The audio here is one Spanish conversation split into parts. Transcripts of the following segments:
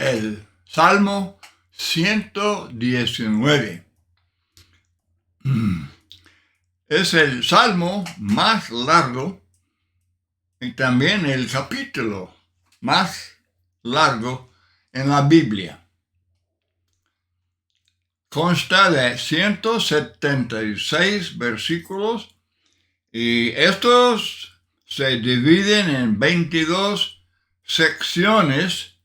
el Salmo 119. Es el salmo más largo y también el capítulo más largo en la Biblia. Consta de 176 versículos y estos se dividen en 22 secciones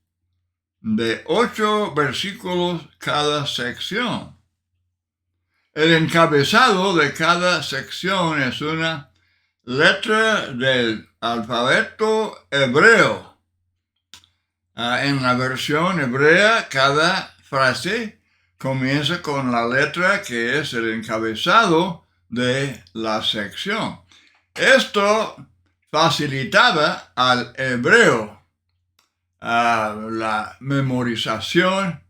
de 8 versículos cada sección. El encabezado de cada sección es una letra del alfabeto hebreo. En la versión hebrea, cada frase comienza con la letra que es el encabezado de la sección. Esto facilitaba al hebreo la memorización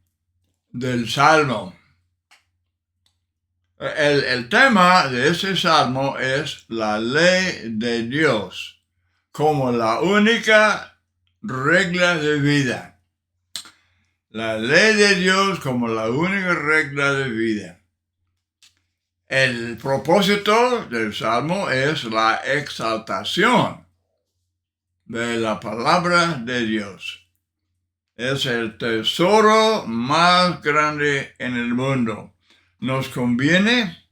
del salmo. El tema de ese salmo es la ley de Dios como la única regla de vida. La ley de Dios como la única regla de vida. El propósito del salmo es la exaltación de la palabra de Dios. Es el tesoro más grande en el mundo. Nos conviene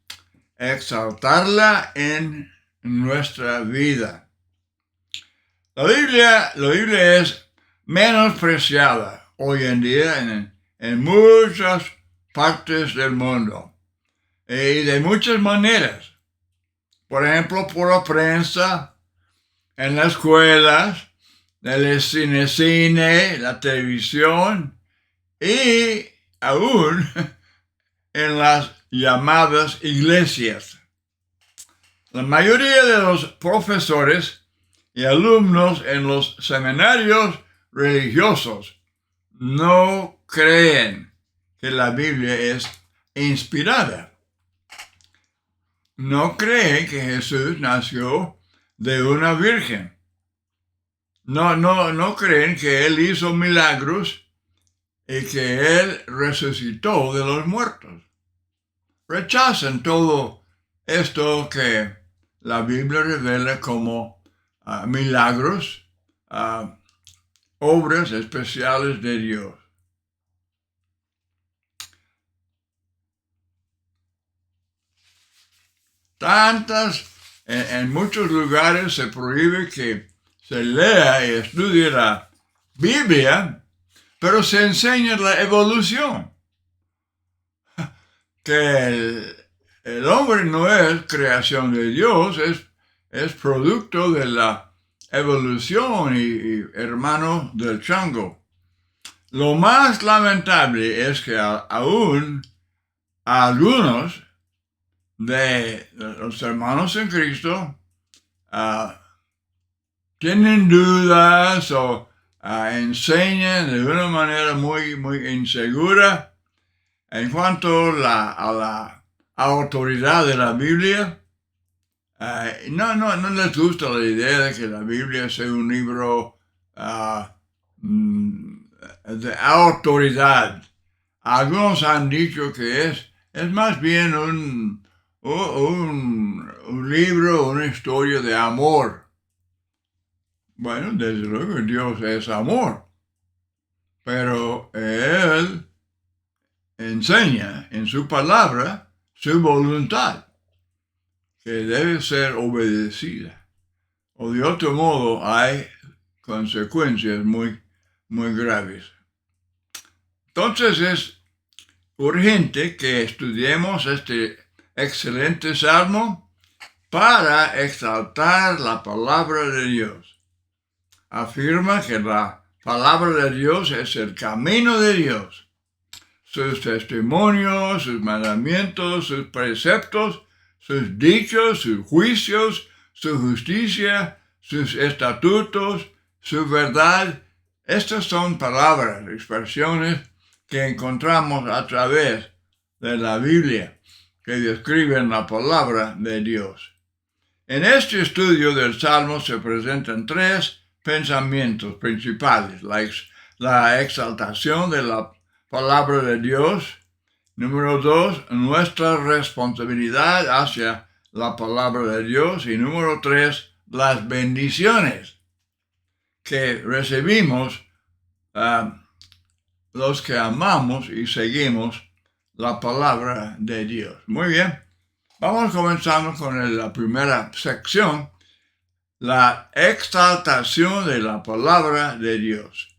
exaltarla en nuestra vida. La Biblia es menospreciada hoy en día en muchas partes del mundo y de muchas maneras. Por ejemplo, por la prensa, en las escuelas, en el cine, la televisión y aún en las llamadas iglesias. La mayoría de los profesores y alumnos en los seminarios religiosos no creen que la Biblia es inspirada. No creen que Jesús nació de una virgen. No creen que Él hizo milagros y que Él resucitó de los muertos. Rechazan todo esto que la Biblia revela como milagros, obras especiales de Dios. En muchos lugares se prohíbe que se lea y estudie la Biblia, pero se enseña la evolución. Que el hombre no es creación de Dios, es producto de la evolución y hermano del chango. Lo más lamentable es que aún algunos de los hermanos en Cristo tienen dudas o enseñan de una manera muy insegura en cuanto a la autoridad de la Biblia. No les gusta la idea de que la Biblia sea un libro de autoridad. Algunos han dicho que es más bien un libro, una historia de amor. Bueno, desde luego Dios es amor, pero Él enseña en su palabra su voluntad, que debe ser obedecida. O de otro modo hay consecuencias muy graves. Entonces es urgente que estudiemos este excelente salmo para exaltar la palabra de Dios. Afirma que la palabra de Dios es el camino de Dios. Sus testimonios, sus mandamientos, sus preceptos, sus dichos, sus juicios, su justicia, sus estatutos, su verdad. Estas son palabras, expresiones que encontramos a través de la Biblia, que describen la palabra de Dios. En este estudio del Salmo se presentan tres pensamientos principales: la exaltación de la palabra de Dios. Número 2, nuestra responsabilidad hacia la palabra de Dios. Y número 3, las bendiciones que recibimos los que amamos y seguimos la palabra de Dios. Muy bien, vamos comenzando con la primera sección, la exaltación de la palabra de Dios.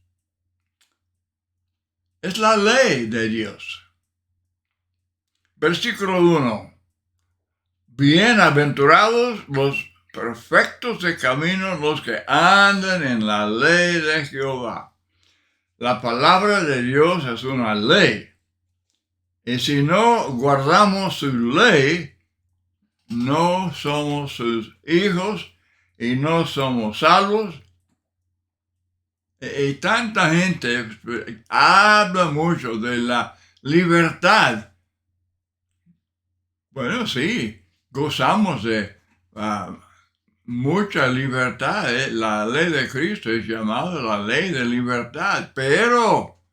Es la ley de Dios. Versículo 1. Bienaventurados los perfectos de camino, los que andan en la ley de Jehová. La palabra de Dios es una ley. Y si no guardamos su ley, no somos sus hijos y no somos salvos. Y tanta gente habla mucho de la libertad. Bueno, sí, gozamos de mucha libertad. La ley de Cristo es llamada la ley de libertad, pero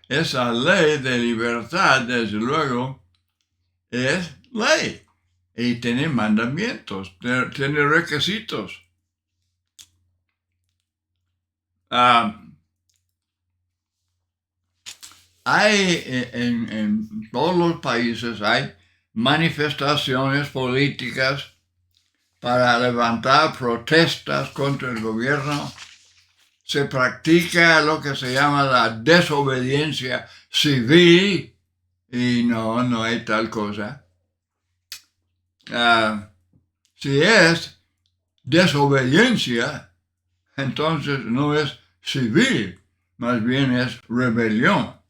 esa ley de libertad, desde luego, es ley y tiene mandamientos, tiene requisitos. Hay en todos los países hay manifestaciones políticas para levantar protestas contra el gobierno. Se practica lo que se llama la desobediencia civil y no hay tal cosa. Si es desobediencia, entonces no es civil, más bien es rebelión.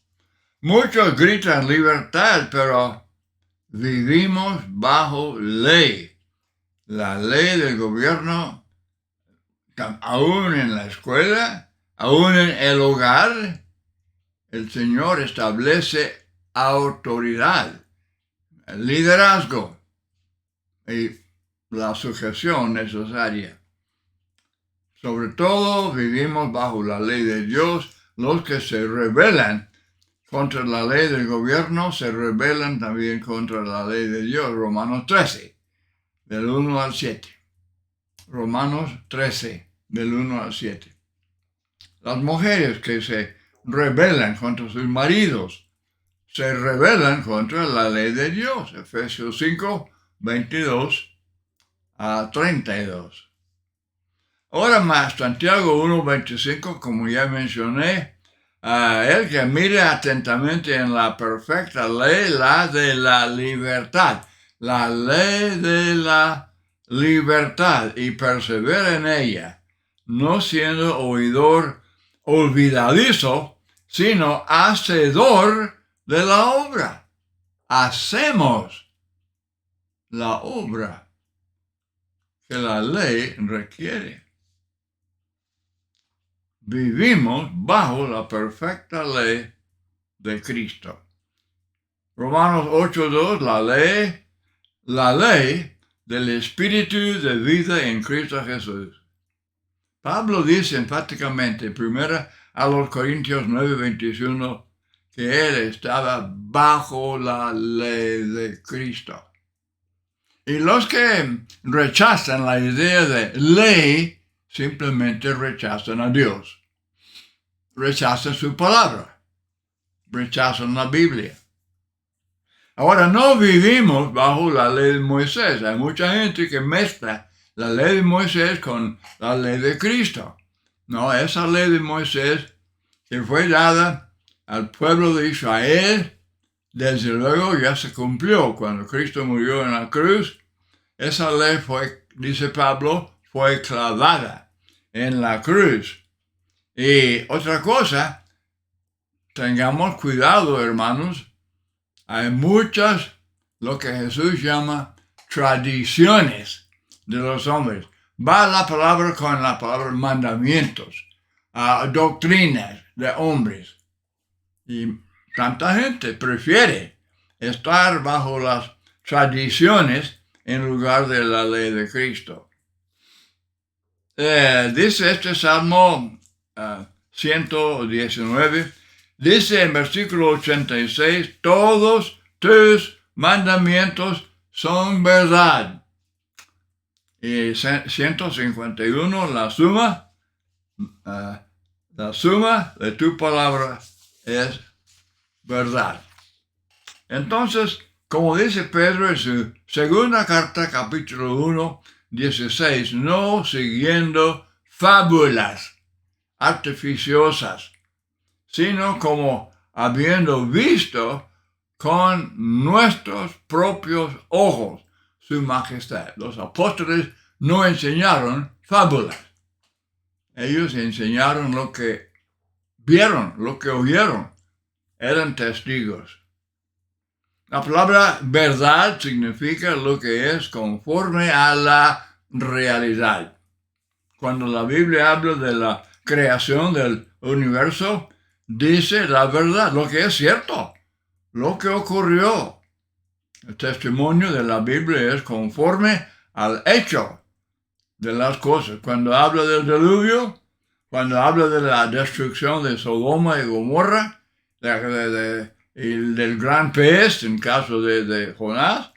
Muchos gritan libertad, pero vivimos bajo ley. La ley del gobierno, aún en la escuela, aún en el hogar, el Señor establece autoridad, liderazgo y la sujeción necesaria. Sobre todo vivimos bajo la ley de Dios. Los que se rebelan contra la ley del gobierno se rebelan también contra la ley de Dios. Romanos 13, del 1 al 7. Romanos 13, del 1 al 7. Las mujeres que se rebelan contra sus maridos se rebelan contra la ley de Dios. Efesios 5, 22 a 32. Ahora más, Santiago 1, 25, como ya mencioné, el que mire atentamente en la perfecta ley, la de la libertad, la ley de la libertad, y persevera en ella, no siendo oidor olvidadizo, sino hacedor de la obra. Hacemos la obra que la ley requiere. Vivimos bajo la perfecta ley de Cristo. Romanos 8:2, la ley del Espíritu de vida en Cristo Jesús. Pablo dice enfáticamente, primero a los Corintios 9:21, que él estaba bajo la ley de Cristo. Y los que rechazan la idea de ley, simplemente rechazan a Dios. Rechazan su palabra. Rechazan la Biblia. Ahora, no vivimos bajo la ley de Moisés. Hay mucha gente que mezcla la ley de Moisés con la ley de Cristo. No, esa ley de Moisés que fue dada al pueblo de Israel, desde luego ya se cumplió cuando Cristo murió en la cruz. Esa ley fue, dice Pablo, fue clavada en la cruz. Y otra cosa, tengamos cuidado, hermanos. Hay muchas, lo que Jesús llama tradiciones de los hombres. Va la palabra con la palabra mandamientos, doctrinas de hombres. Y tanta gente prefiere estar bajo las tradiciones en lugar de la ley de Cristo. Dice este Salmo 119, dice en versículo 86, todos tus mandamientos son verdad. Y 151, la suma de tu palabra es verdad. Entonces, como dice Pedro en su segunda carta, capítulo 1, 16, no siguiendo fábulas artificiosas, sino como habiendo visto con nuestros propios ojos su majestad. Los apóstoles no enseñaron fábulas. Ellos enseñaron lo que vieron, lo que oyeron. Eran testigos. La palabra verdad significa lo que es conforme a la realidad. Cuando la Biblia habla de la creación del universo, dice la verdad, lo que es cierto, lo que ocurrió. El testimonio de la Biblia es conforme al hecho de las cosas. Cuando habla del diluvio, cuando habla de la destrucción de Sodoma y Gomorra, y del gran pez en caso de Jonás,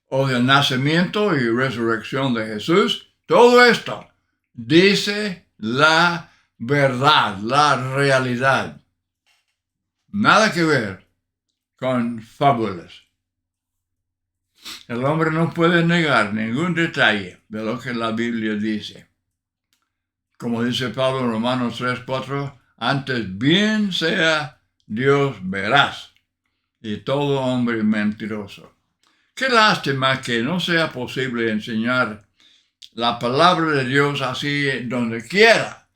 o del nacimiento y resurrección de Jesús, todo esto dice la verdad, la realidad. Nada que ver con fábulas. El hombre no puede negar ningún detalle de lo que la Biblia dice. Como dice Pablo en Romanos 3:4, antes bien sea Dios veraz y todo hombre mentiroso. Qué lástima que no sea posible enseñar la palabra de Dios así donde quiera.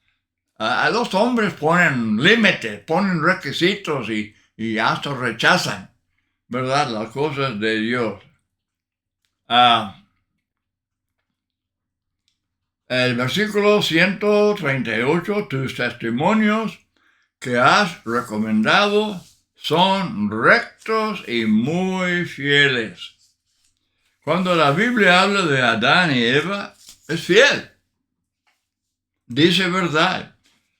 A los hombres ponen límites, ponen requisitos y hasta rechazan, ¿verdad?, las cosas de Dios. El versículo 138, tus testimonios que has recomendado son rectos y muy fieles. Cuando la Biblia habla de Adán y Eva, es fiel. Dice verdad.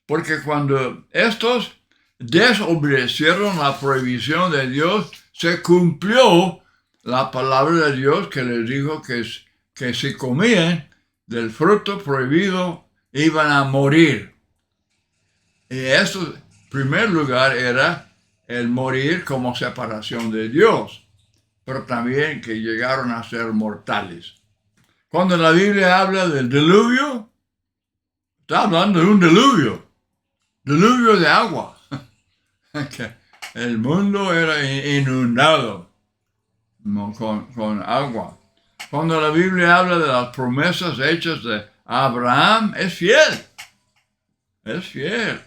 Porque cuando estos desobedecieron la prohibición de Dios, se cumplió la palabra de Dios que les dijo que si comían del fruto prohibido iban a morir. Y eso, en primer lugar, era el morir como separación de Dios, pero también que llegaron a ser mortales. Cuando la Biblia habla del diluvio, está hablando de un diluvio de agua. Que el mundo era inundado con agua. Cuando la Biblia habla de las promesas hechas de Abraham, es fiel. Es fiel.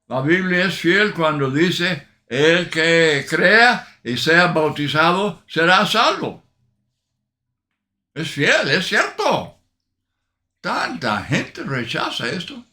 La Biblia es fiel cuando dice, el que crea y sea bautizado será salvo. Es fiel, es cierto. Tanta gente rechaza esto.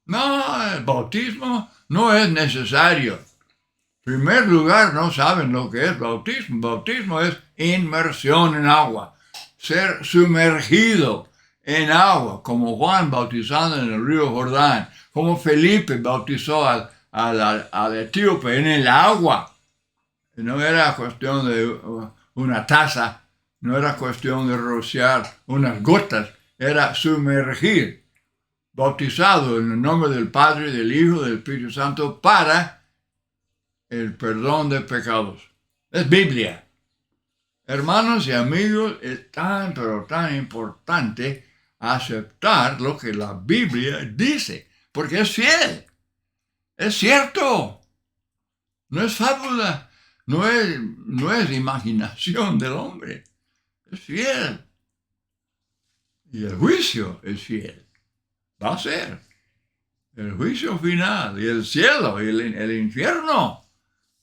No, el bautismo no es necesario. En primer lugar, no saben lo que es bautismo. Bautismo es inmersión en agua, ser sumergido en agua, como Juan bautizando en el río Jordán, como Felipe bautizó al etíope en el agua. No era cuestión de una taza, no era cuestión de rociar unas gotas, era sumergir, bautizado en el nombre del Padre, del Hijo, del Espíritu Santo, para el perdón de pecados. Es Biblia. Hermanos y amigos, es tan, pero tan importante aceptar lo que la Biblia dice, porque es fiel. Es cierto. No es fábula. No es imaginación del hombre. Es fiel. Y el juicio es fiel. Va a ser. El juicio final y el cielo y el infierno.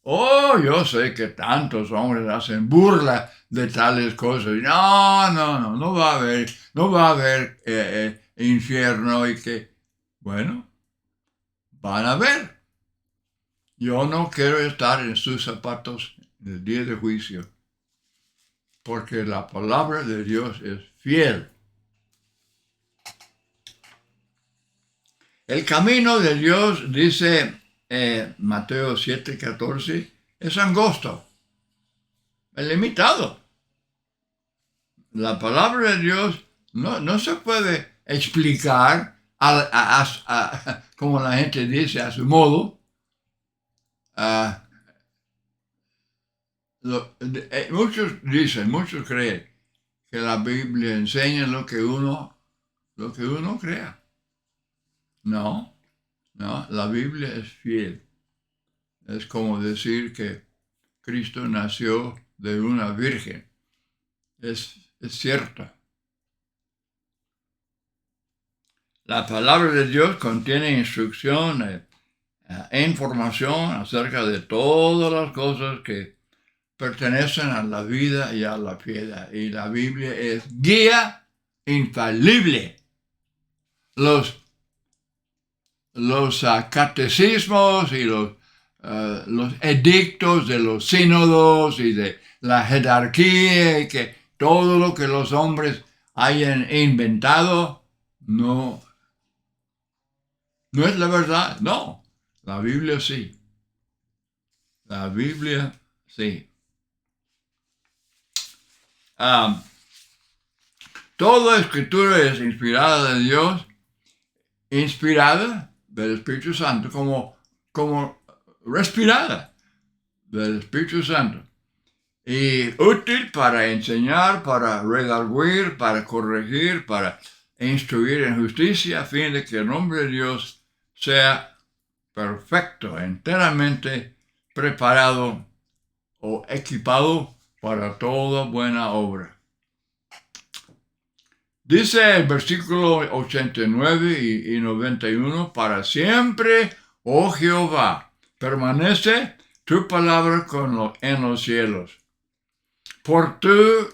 Oh, yo sé que tantos hombres hacen burla de tales cosas. No va a haber infierno y que, bueno, van a ver. Yo no quiero estar en sus zapatos en el día de juicio, porque la palabra de Dios es fiel. El camino de Dios, dice Mateo 7:14, es angosto, es limitado. La palabra de Dios no se puede explicar como la gente dice, a su modo. Muchos creen que la Biblia enseña lo que uno crea. No, la Biblia es fiel. Es como decir que Cristo nació de una virgen. Es cierto. La palabra de Dios contiene instrucción e información acerca de todas las cosas que pertenecen a la vida y a la piedad. Y la Biblia es guía infalible. Los catecismos y los edictos de los sínodos y de la jerarquía, y que todo lo que los hombres hayan inventado no es la verdad. No, la Biblia sí. La Biblia sí. Toda escritura es inspirada de Dios, inspirada del Espíritu Santo, como respirada del Espíritu Santo, y útil para enseñar, para redarguir, para corregir, para instruir en justicia, a fin de que el nombre de Dios sea perfecto, enteramente preparado o equipado para toda buena obra. Dice el versículo 89 y 91, para siempre, oh Jehová, permanece tu palabra en los cielos. Por tu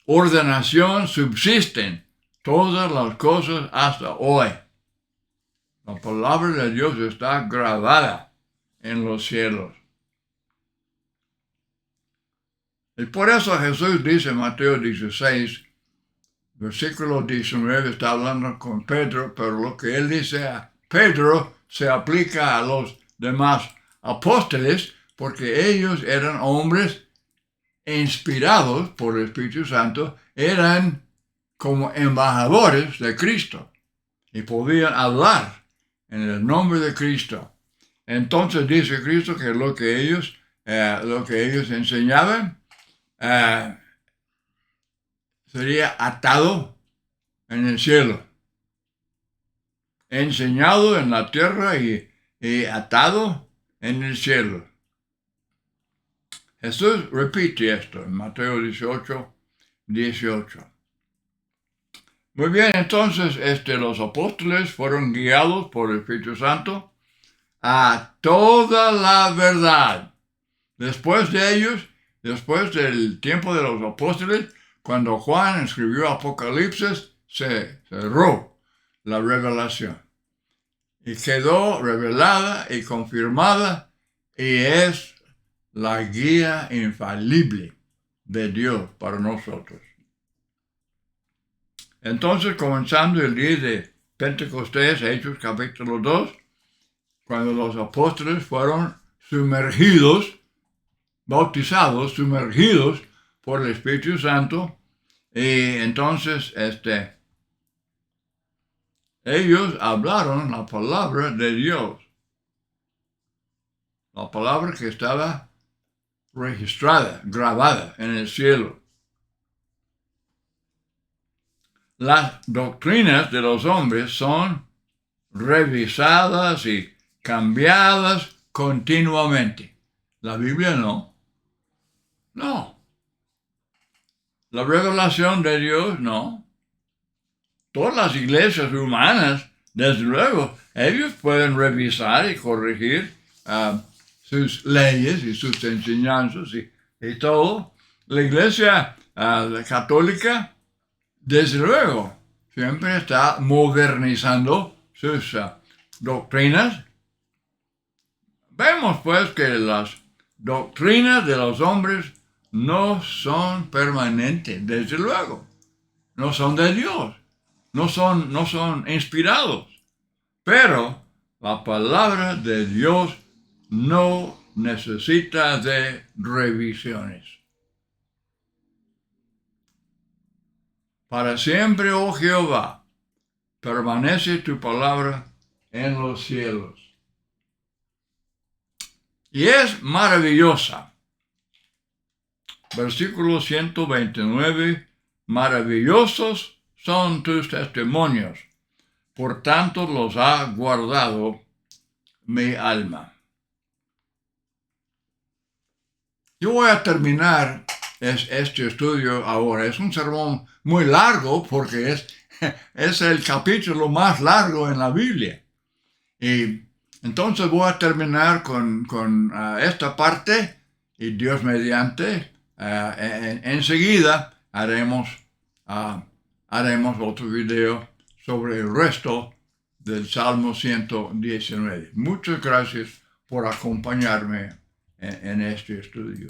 ordenación subsisten todas las cosas hasta hoy. La palabra de Dios está grabada en los cielos. Y por eso Jesús dice en Mateo 16, versículo 19, está hablando con Pedro, pero lo que él dice a Pedro se aplica a los demás apóstoles, porque ellos eran hombres inspirados por el Espíritu Santo, eran como embajadores de Cristo y podían hablar en el nombre de Cristo. Entonces dice Cristo que lo que ellos enseñaban sería atado en el cielo, enseñado en la tierra y atado en el cielo. Jesús repite esto en Mateo 18:18. Muy bien, entonces los apóstoles fueron guiados por el Espíritu Santo a toda la verdad. Después de ellos, después del tiempo de los apóstoles, cuando Juan escribió Apocalipsis, se cerró la revelación y quedó revelada y confirmada, y es la guía infalible de Dios para nosotros. Entonces, comenzando el día de Pentecostés, Hechos capítulo 2, cuando los apóstoles fueron bautizados, sumergidos por el Espíritu Santo, y entonces ellos hablaron la palabra de Dios, la palabra que estaba registrada, grabada en el cielo. Las doctrinas de los hombres son revisadas y cambiadas continuamente. La Biblia no. No. La revelación de Dios no. Todas las iglesias humanas, desde luego, ellos pueden revisar y corregir sus leyes y sus enseñanzas y todo. La iglesia católica, desde luego, siempre está modernizando sus doctrinas. Vemos pues que las doctrinas de los hombres no son permanentes, desde luego. No son de Dios. No son inspirados. Pero la palabra de Dios no necesita de revisiones. Para siempre, oh Jehová, permanece tu palabra en los cielos. Y es maravillosa. Versículo 129, maravillosos son tus testimonios, por tanto los ha guardado mi alma. Yo voy a terminar este estudio ahora. Es un sermón muy largo porque es el capítulo más largo en la Biblia. Y entonces voy a terminar con esta parte y Dios mediante, enseguida haremos otro video sobre el resto del Salmo 119. Muchas gracias por acompañarme en este estudio.